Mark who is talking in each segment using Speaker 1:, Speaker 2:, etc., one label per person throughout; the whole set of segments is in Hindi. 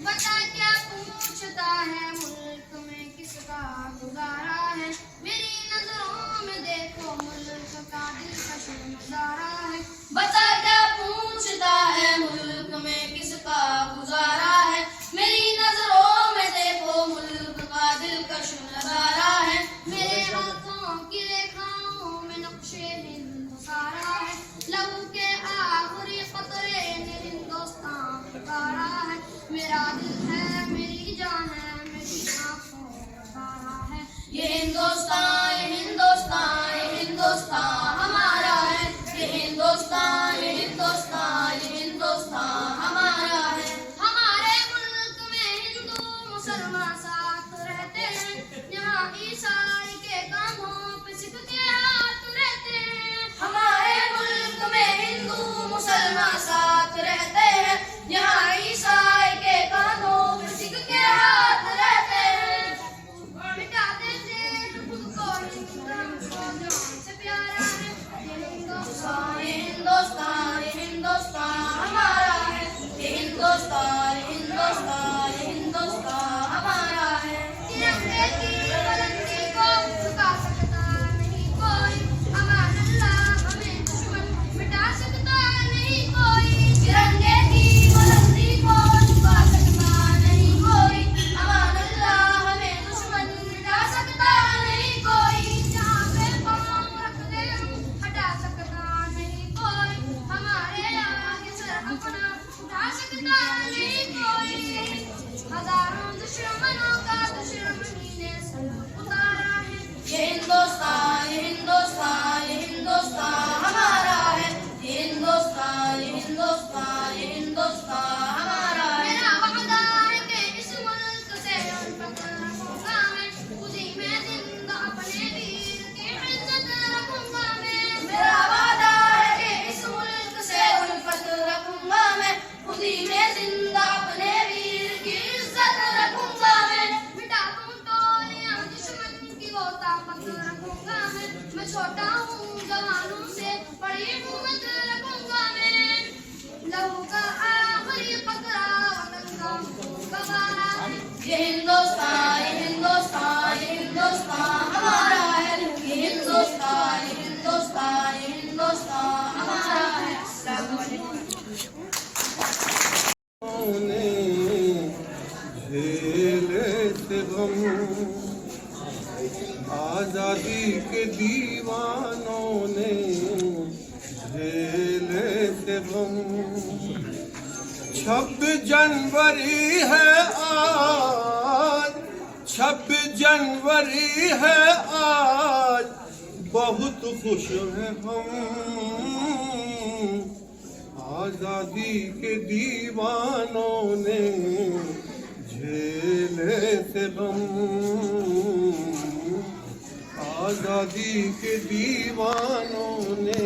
Speaker 1: बता क्या पूछता है मुल्क में किसका गुजारा है, मेरी नजरों में देखो मुल्क का दिलकश नजारा है। बता क्या पूछता है मुल्क में किसका गुजारा है, मेरी नजरों में देखो मुल्क का दिलकश नजारा है। मेरे हाथों की रेखाओं में नक्शे हिंद सारा है, लहू के आखिरी कतरे ने हिंदुस्तान पुकारा है। मेरा दिल है मेरी जान है मेरी आंखों का तारा है, ये हिंदुस्तान ये हिंदुस्तान ये हिंदुस्तान हमारा है, ये हिंदुस्तान ये हिंदुस्तान ये हिंदुस्तान हमारा है। हमारे मुल्क में हिंदू मुसलमान साथ रहते हैं, यहाँ ईसाई के कामों पे सिख के हाथ रहते हैं। हमारे मुल्क में हिंदू मुसलमान साथ रहते हैं, यहाँ ईसाई के कानों पे सिख के हाथ रहते हैं। मिटा देते हैं खुद को हिंदुस्तान से प्यारा है, ये हिंदुस्तान ये हिंदुस्तान ये हिंदुस्तान हमारा है, ये हिंदुस्तान ये हिंदुस्तान ये हिंदुस्तान हमारा है। तिरंगे की बुलंदी को झुका सकता नहीं कोई, अमान अल्लाह हमें दुश्मन मिटा सकता नहीं कोई। तिरंगे की बुलंदी को झुका सकता नहीं कोई, अमान अल्लाह हमें दुश्मन मिटा सकता नहीं कोई। जहाँ पे पाँव रख दे हटा सकता नहीं कोई, हमारे आगे सर अपना उठा सकता नहीं कोई। हजारों दुश्मनों का दुश्मनी ने सर उतारा है, ये हिंदुस्तान ये हिंदुस्तान ये हिंदुस्तान हमारा है, ये हिंदुस्तान ये हिंदुस्तान ये हिंदुस्तान हमारा है। मेरा वादा है कि इस मुल्क से उल्फत रखूंगा मैं, उसी में जिंदा अपने वीर की इज्जत रखूंगा मैं। मेरा वादा है कि इस मुल्क से उल्फत रखूंगा मैं, उसी में जिंदा अपने वीर की इज्जत रखूंगा मैं। मिटा दूं टोलियां दुश्मन की वो ताकत रखूंगा मैं छोटा हूँ जवानों से बड़ी हिम्मत रखूंगा मैं। लहू का आखिरी कतरा वतन का गवारा है, ये हिंदुस्तान ये हिंदुस्तान ये हिंदुस्तान हमारा है, ये हिंदुस्तान ये हिंदुस्तान ये हिंदुस्तान हमारा है।
Speaker 2: आजादी के दीवानों ने झेले थे गम। 26 जनवरी है आज, 26 जनवरी है आज, बहुत खुश हैं हम। आजादी के दीवानों ने झेले थे गम, आजादी के दीवानों ने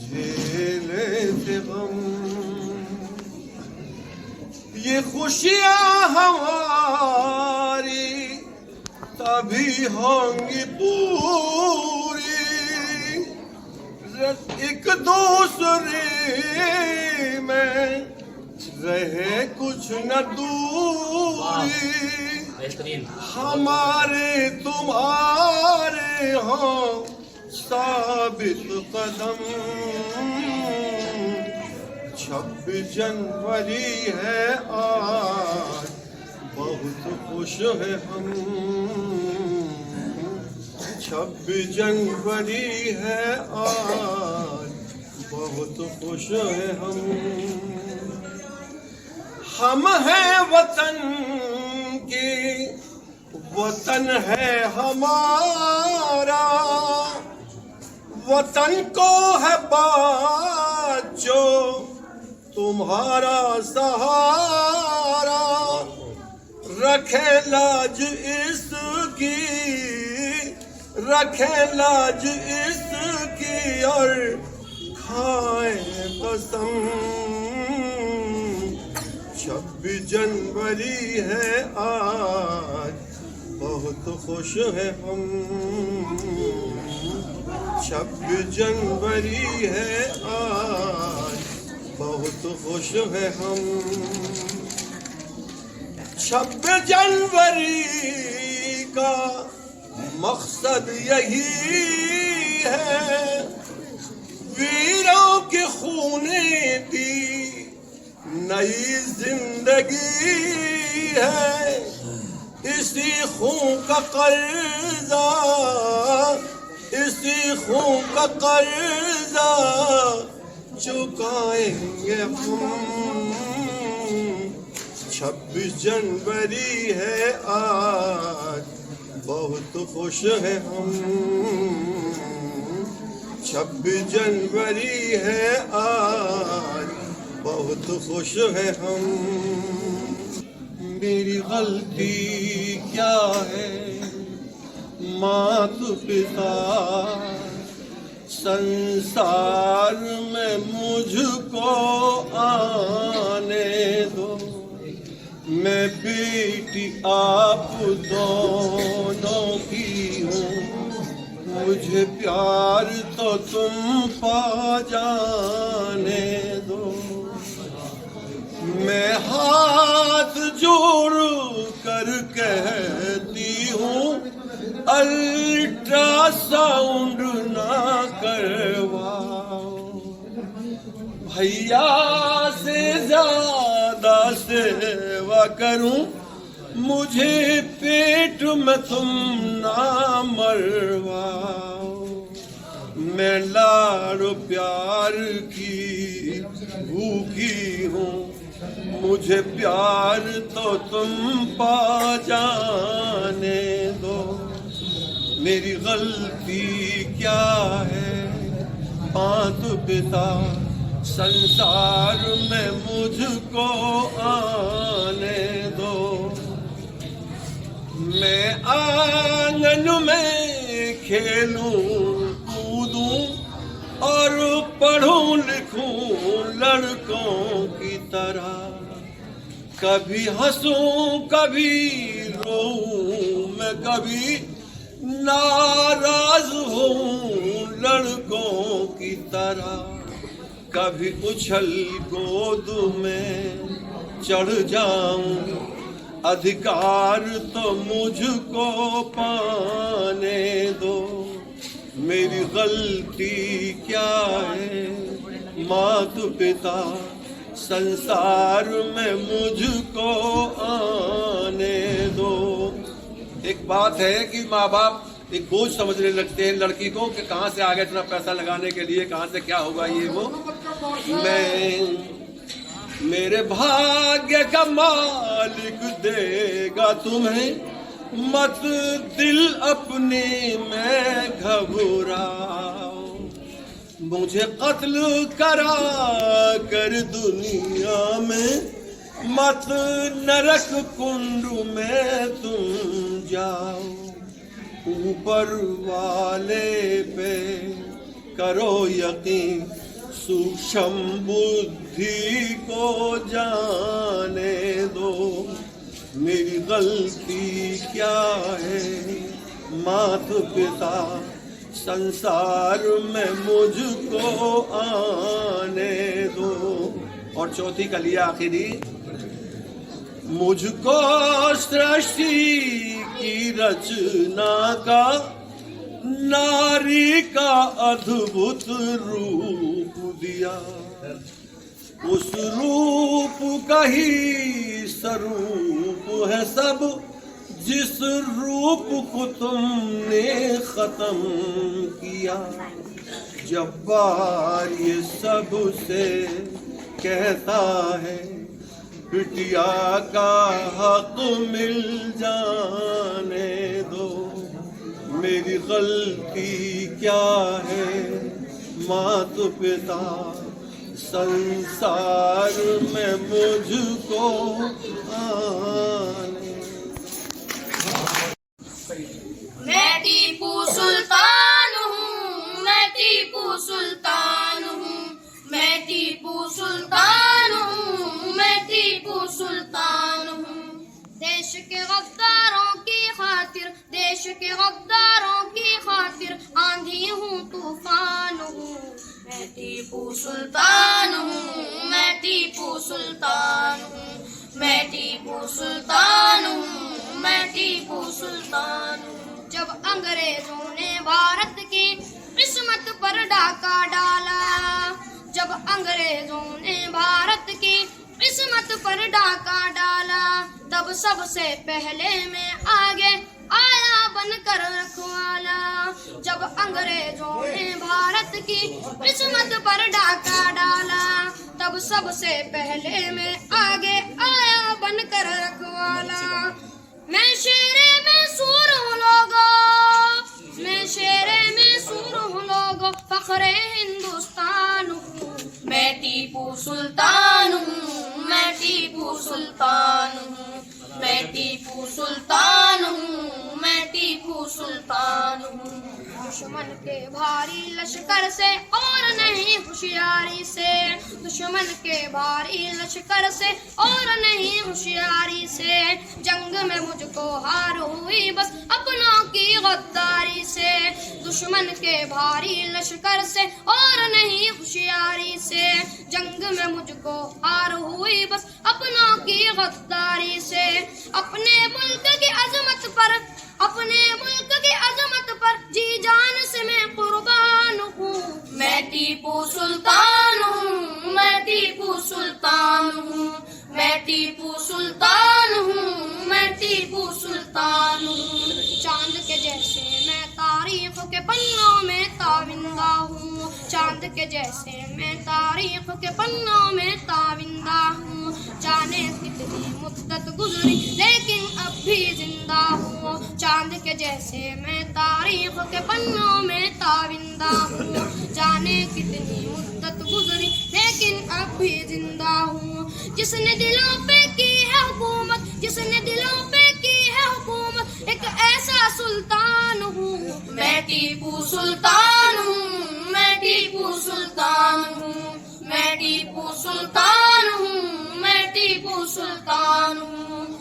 Speaker 2: झेले थे गम। ये खुशियाँ हमारी तभी होंगी पूरी, एक दूसरे में रहे कुछ न दूरी, हमारे तुम्हारे हों साबित कदम। 26 जनवरी है आज, बहुत खुश है हम। 26 जनवरी है आज, बहुत खुश है हम। हम हैं वतन के, वतन है हमारा, वतन को है बाचो तुम्हारा सहारा। रखे लाज इसकी, रखे लाज इसकी और खाए कसम। 26 जनवरी है आज, बहुत खुश है हम। 26 जनवरी है आज, बहुत खुश है हम। 26 जनवरी का मकसद यही है, वीरों के खूने दी नई जिंदगी है। इसी खून का कर्जा, इसी खून का कर्जा चुकाएंगे हम। 26 जनवरी है आज, बहुत खुश है हम। 26 जनवरी है आज, बहुत खुश है हम। मेरी गलती क्या है माता पिता, संसार में मुझको आने दो। मैं बेटी आप दोनों की हूँ, मुझे प्यार तो तुम पा जाने दो। मैं हाथ जोड़ कर कहती हूँ, अल्ट्रासाउंड ना करवाओ। भैया से ज्यादा सेवा करूं, मुझे पेट में तुम ना मरवाओ। मैं लाड़ प्यार की भूखी हूँ, मुझे प्यार तो तुम पा जाने दो। मेरी गलती क्या है माता पिता, संसार में मुझको आने दो। मैं आंगन में खेलूं कूदूं और पढ़ूं लिखूं लड़कों की तरह। कभी हंसूं कभी रोऊं मैं, कभी नाराज हूँ लड़कों की तरह। कभी उछल गोद में चढ़ जाऊं, अधिकार तो मुझको पाने दो। मेरी गलती क्या है माता पिता, संसार में मुझको आने दो। एक बात है कि माँ बाप एक बोझ समझने लगते हैं लड़की को कि कहाँ से आ गया इतना पैसा लगाने के लिए, कहाँ से क्या होगा ये वो। मैं मेरे भाग्य का मालिक देगा तुम्हें, मत दिल अपने में घबराओ। मुझे कत्ल करा कर दुनिया में मत नरक कुंड में तुम जाओ, ऊपर वाले पे करो यकीन, सूक्ष्म बुद्धि को जाने दो। मेरी गलती क्या है मात पिता, संसार में मुझको आने दो। और चौथी कली आखिरी, मुझको सृष्टि की रचना का नारी का अद्भुत रूप दिया, उस रूप का ही स्वरूप है सब, जिस रूप को तुमने खत्म किया। जब्बार ये सब से कहता है, बिटिया का हक मिल जाने दो। मेरी गलती क्या है मात पिता, संसार में मुझको आने।
Speaker 1: मैं टीपू सुल्तान हूँ, मैं टीपू सुल्तान हूँ, मैं टीपू सुल्तान हूँ, मैं टीपू सुल्तान हूँ। देश के गद्दारों की खातिर, देश के गद्दारों की खातिर आंधी हूँ, तूफान हूँ। मैं टीपू सुल्तान हूँ, मैं टीपू सुल्तान हूँ, मैं टीपू सुल्तान हूँ, मैं टीपू सुल्तान हूँ। जब अंग्रेजों ने भारत की किस्मत पर डाका डाला, जब अंग्रेजों ने भारत की किस्मत पर डाका डाला, तब सबसे पहले मैं आगे आया बनकर रखवाला। जब अंग्रेजों ने भारत की किस्मत पर डाका डाला, तब सबसे पहले मैं आगे आया बनकर रखवाला। मैं शेरे में सूर हूँ लोगों, मैं शेरे में सूर हूँ लोगों, फख्रे हिंदुस्तान हूँ। मैं टीपू सुल्तान हूँ, मैं टीपू सुल्तान हूँ, मैं टीपू सुल्तान हूँ, मैं टीपू सुल्तान हूँ। दुश्मन के भारी लश्कर से और नहीं होशियारी से, दुश्मन के भारी लश्कर से और नहीं होशियारी से, जंग में मुझको हार हुई बस अपनों की गद्दारी से। दुश्मन के भारी लश्कर से और नहीं होशियारी से, जंग में मुझको हार हुई बस अपनों की गद्दारी से। अपने मुल्क की अजमत पर, अपने मुल्क की अजमत पर जी जान से मैं कुर्बान हूँ। मैं टीपू सुल्तान हूँ, मैं टीपू सुल्तान हूँ, मैं टीपू सुल्तान हूँ, मैं टीपू सुल्तान हूँ। चांद के जैसे मैं तारीख के पन्नों में ताविंदा हूँ, चांद के जैसे मैं तारीख के पन्नों में ताविंदा हूँ। जाने कितनी मुद्दत गुजरी लेकिन अब भी जिंदा हूँ, चांद के जैसे मैं तारीख के पन्नों में ताविंदा हूँ। जाने कितनी मुद्दत गुजरी लेकिन अब भी जिंदा हूँ। जिसने दिलों पे की है हुकूमत, जिसने दिलों पे की है हुकूमत, एक ऐसा सुल्तान हूँ। मैं टीपू सुल्तान हूँ, मैं टीपू सुल्तान हूँ, मैं टीपू सुल्तान हूँ, मैं टीपू सुल्तान हूँ।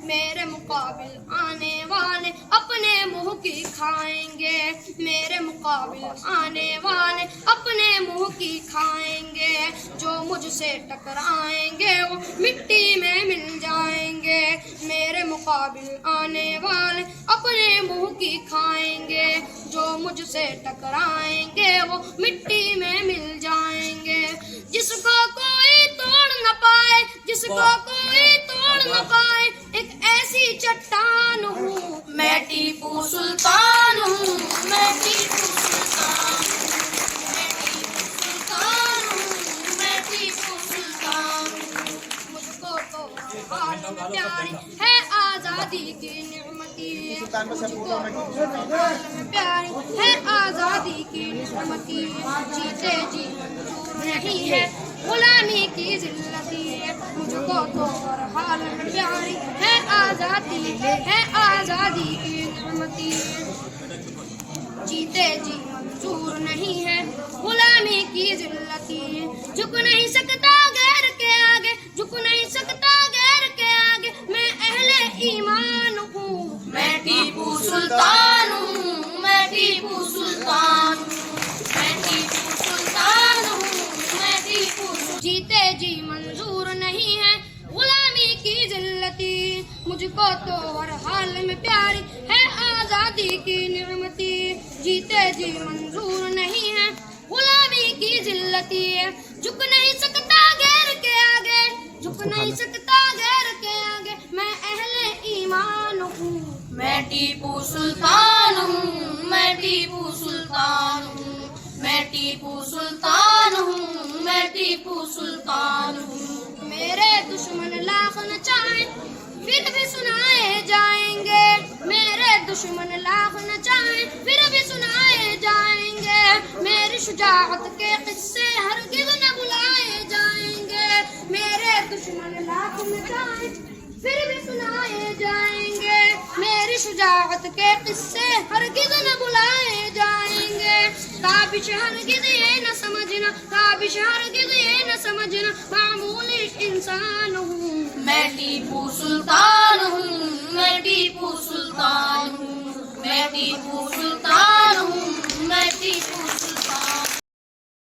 Speaker 1: मेरे मुकाबिल आने वाले अपने मुंह की खाएंगे, मेरे मुकाबिल आने वाले अपने मुंह की खाएंगे। जो मुझसे टकराएंगे वो मिट्टी में मिल जाएंगे, मेरे मुकाबिल आने वाले अपने मुंह की खाएंगे। जो मुझसे टकराएंगे वो मिट्टी में मिल जाएंगे। जिसको कोई तोड़ न पाए, जिसको कोई तोड़ न पाए, एक ऐसी चट्टान हूँ। मैं टीपू सुल्तान हूँ, मैं टीपू सुल्तान हूँ, मैं टीपू सुल्तान हूँ, मुझको तो आलम प्यारी है आजादी की निअमती,
Speaker 3: सुल्तान में सब बोलो मैं टीपू सुल्तान।
Speaker 1: प्यारी है आजादी की नियामती, जीते जी मंजूर नहीं है गुलामी की जिल्लती, मुझको तो हर हाल में प्यारी है आजादी की नियामती, जीते जी मंजूर नहीं है गुलामी की जिल्लती, झुक नहीं सकता गैर के आगे, झुक नहीं सकता गैर के आगे, मैं अहले ईमान हूँ, मैं टीपू सुल्तान हूँ, मैं टीपू सुल्तान हूँ, मैं टीपू सुल्तान हूँ, मैं टीपू जीते जी मंजूर नहीं है गुलामी की जिल्लती, मुझको तो हर हाल में प्यारी है आजादी की नियामती, जीते जी मंजूर नहीं है गुलामी की जिल्लती, झुक नहीं सकता गैर के आगे, झुक नहीं सकता गैर के आगे, मैं अहले ईमान हूँ, मैं टीपू सुल्तान हूँ, मैं टीपू सुल्तान हूँ, मैं टीपू सुल्तान हूँ, मैं टीपू सुल्तान हूँ, मेरे दुश्मन लाख न चाहें फिर भी सुनाए जाएंगे, मेरे दुश्मन लाख न चाहें फिर भी सुनाए जाएंगे, मेरी शुजाअत के किस्से हरगिज़ न बुलाए जाएंगे, मेरे दुश्मन लाख न चाहें फिर भी सुनाए जाएंगे, मेरी शुजाअत के किस्से हरगिज़ न बुलाए जाएंगे, काबिश हरगिज़ ये न समझना, काबिश हरगिज़ ये न समझना, मामूली इंसान हूँ, मैं टीपू सुल्तान हूँ, मैं टीपू सुल्तान हूँ, मैं टीपू